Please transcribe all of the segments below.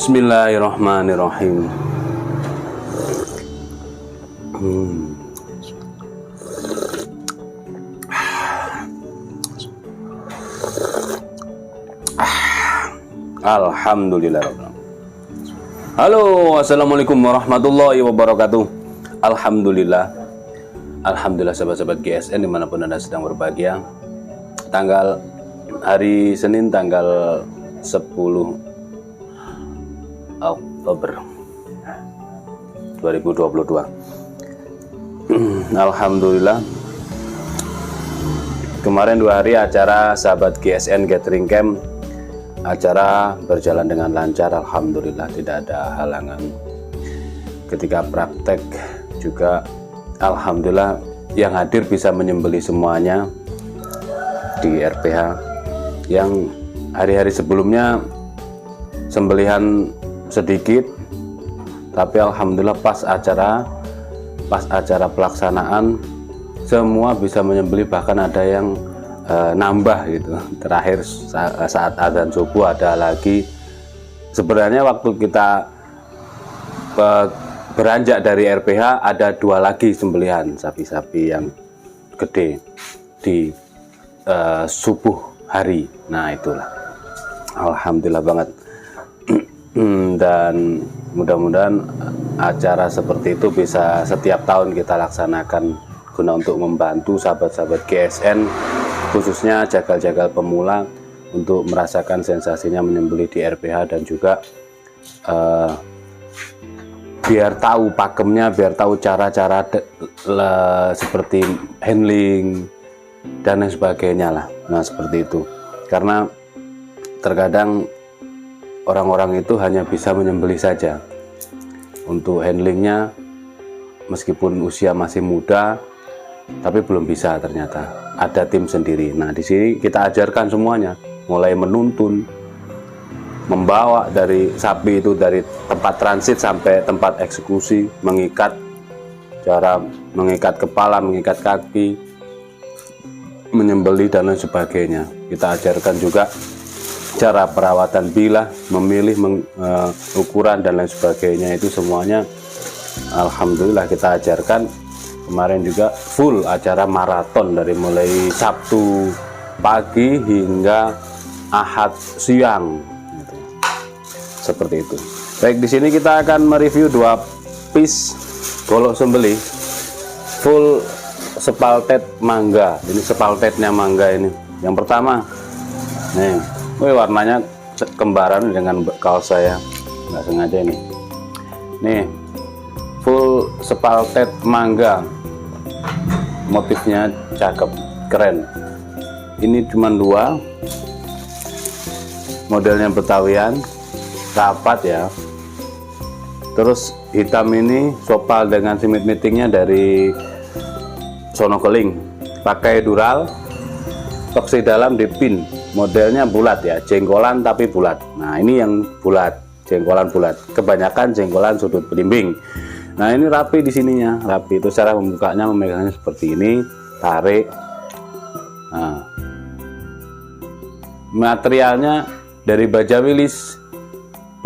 Bismillahirrahmanirrahim. Alhamdulillah. Halo, assalamualaikum warahmatullahi wabarakatuh. Alhamdulillah sahabat-sahabat GSN dimanapun Anda sedang berbahagia. Hari Senin tanggal 10 Oktober 2022. Alhamdulillah, kemarin 2 hari acara sahabat GSN Gathering Camp, acara berjalan dengan lancar. Alhamdulillah, tidak ada halangan. Ketika praktek juga alhamdulillah yang hadir bisa menyembelih semuanya di RPH. Yang hari-hari sebelumnya sembelihan sedikit, tapi alhamdulillah pas acara pelaksanaan semua bisa menyembelih, bahkan ada yang nambah gitu. Terakhir saat adzan subuh ada lagi. Sebenarnya waktu kita beranjak dari RPH ada 2 lagi sembelihan sapi-sapi yang gede di subuh hari. Nah itulah, alhamdulillah banget. Dan mudah-mudahan acara seperti itu bisa setiap tahun kita laksanakan guna untuk membantu sahabat-sahabat GSN, khususnya jagal-jagal pemula, untuk merasakan sensasinya menyembelih di RPH, dan juga biar tahu pakemnya, biar tahu cara-cara seperti handling dan lain sebagainya lah. Nah seperti itu, karena terkadang orang-orang itu hanya bisa menyembelih saja. Untuk handlingnya, meskipun usia masih muda, tapi belum bisa ternyata. Ada tim sendiri. Nah di sini kita ajarkan semuanya, mulai menuntun, membawa dari sapi itu dari tempat transit sampai tempat eksekusi, mengikat, cara mengikat kepala, mengikat kaki, menyembelih dan lain sebagainya. Kita ajarkan juga cara perawatan bilah, memilih ukuran dan lain sebagainya. Itu semuanya alhamdulillah kita ajarkan. Kemarin juga full acara maraton dari mulai Sabtu pagi hingga Ahad siang gitu. Seperti itu. Baik, di sini kita akan mereview 2 piece golok sembelih full spalted mangga. Ini spaltednya mangga ini. Yang pertama nih, warnanya kembaran dengan kaos saya, nggak sengaja ini. Nih, full spalted mangga, motifnya cakep, keren. Ini cuma 2, modelnya Betawian, rapat ya. Terus hitam ini sopal dengan simit meetingnya dari Sono Keling, pakai dural, toksi dalam dipin. Modelnya bulat ya, jengkolan tapi bulat. Nah ini yang bulat, jengkolan bulat. Kebanyakan jengkolan sudut belimbing. Nah ini rapi di sininya, rapi. Itu cara membukanya, memegangnya seperti ini, tarik. Nah, materialnya dari baja wilis,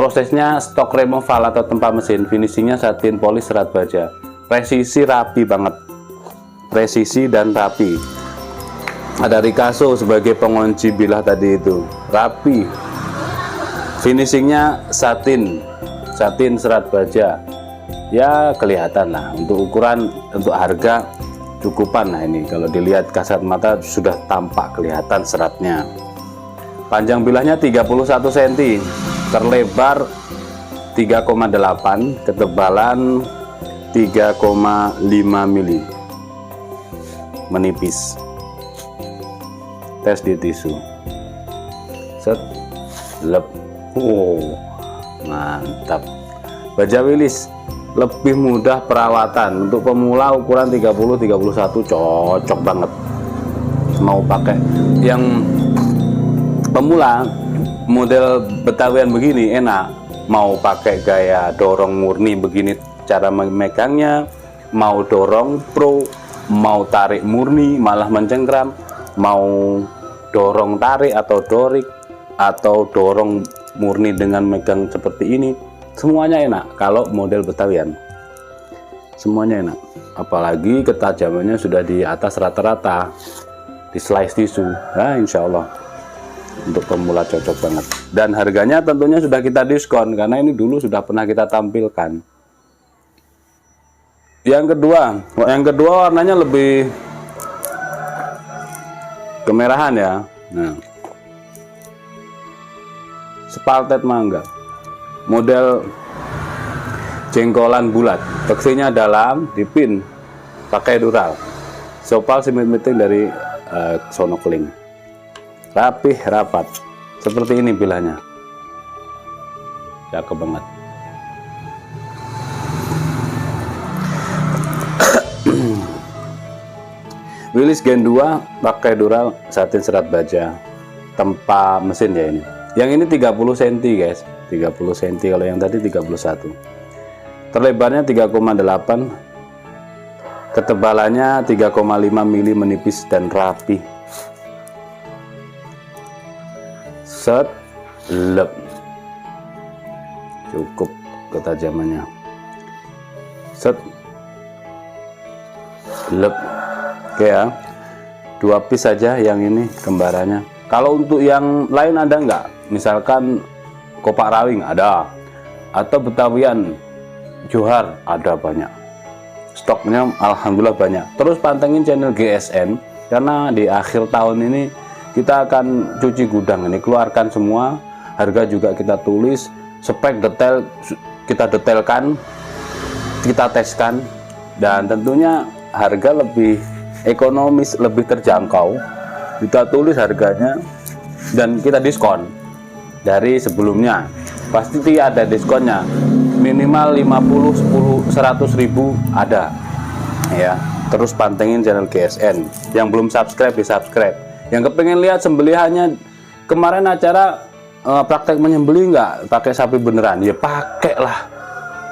Prosesnya stok removal atau tempa mesin, finishingnya satin polis serat baja. Presisi rapi banget, presisi dan rapi. Ada Ricasso sebagai pengunci bilah tadi itu, rapi. Finishingnya satin serat baja. Ya kelihatan lah, untuk ukuran, untuk harga cukupan. Nah ini kalau dilihat kasat mata sudah tampak kelihatan seratnya. Panjang bilahnya 31 cm, terlebar 3,8, ketebalan 3,5 mili, menipis. Tes di tisu, set, lep, mantap. Baja Willys lebih mudah perawatan, untuk pemula ukuran 30-31 cocok banget. Mau pakai yang pemula model Betawian begini enak, mau pakai gaya dorong murni begini cara memegangnya, mau dorong pro, mau tarik murni malah mencengkram, mau dorong tarik atau dorik, atau dorong murni dengan megang seperti ini, semuanya enak. Kalau model Betawian semuanya enak, apalagi ketajamannya sudah di atas rata-rata, di slice tisu. Nah insya Allah untuk pemula cocok banget. Dan harganya tentunya sudah kita diskon karena ini dulu sudah pernah kita tampilkan. Yang kedua warnanya lebih kemerahan ya. Nah, Spaltet mangga, model jengkolan bulat, teksinya dalam, dipin pakai dural, sopal simit meeting dari Sonokling, rapih rapat seperti ini bilahnya, cakep banget. Willys Gen 2 pakai dural, satin serat baja, tempa mesin ya ini. Yang ini 30 cm guys, 30 cm, kalau yang tadi 31. Terlebarnya 3,8, ketebalannya 3,5 mili, menipis dan rapi. Set, lep, cukup ketajamannya. Set, lep. Oke ya, 2 piece saja yang ini kembarannya. Kalau untuk yang lain ada nggak? Misalkan Kopak Rawing ada, atau Betawian Johar ada, banyak. Stoknya alhamdulillah banyak. Terus pantengin channel GSN karena di akhir tahun ini kita akan cuci gudang ini, keluarkan semua. Harga juga kita tulis, spek detail kita detailkan, kita teskan, dan tentunya harga lebih ekonomis, lebih terjangkau. Kita tulis harganya dan kita diskon dari sebelumnya. Pasti ada diskonnya, minimal 50, 10, 100 ribu ada ya. Terus pantengin channel GSN. Yang belum subscribe di subscribe. Yang kepengen lihat sembelihannya, kemarin acara praktek menyembelih nggak pakai sapi beneran, ya pakailah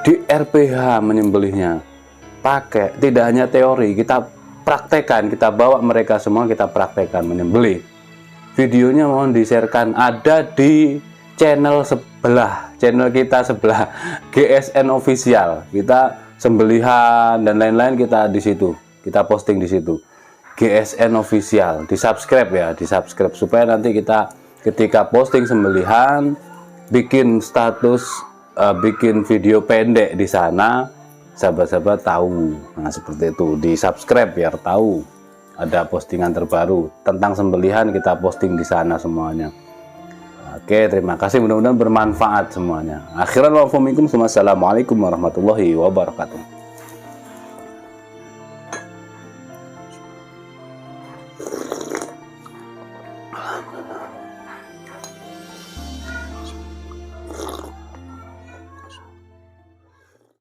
di RPH menyembelihnya, pakai. Tidak hanya teori, kita praktekkan, kita bawa mereka semua, kita praktekkan menyembelih. Videonya mohon di-sharekan, ada di channel sebelah, channel kita sebelah, GSN Official. Kita sembelihan dan lain-lain kita di situ, kita posting di situ. GSN Official, di-subscribe ya, di-subscribe supaya nanti kita ketika posting sembelihan, bikin status, bikin video pendek di sana, sahabat-sahabat tahu. Nah seperti itu, di subscribe biar tahu ada postingan terbaru tentang sembelihan, kita posting di sana semuanya. Oke, terima kasih, mudah-mudahan bermanfaat semuanya. Akhiran wa faminkum, assalamualaikum warahmatullahi wabarakatuh.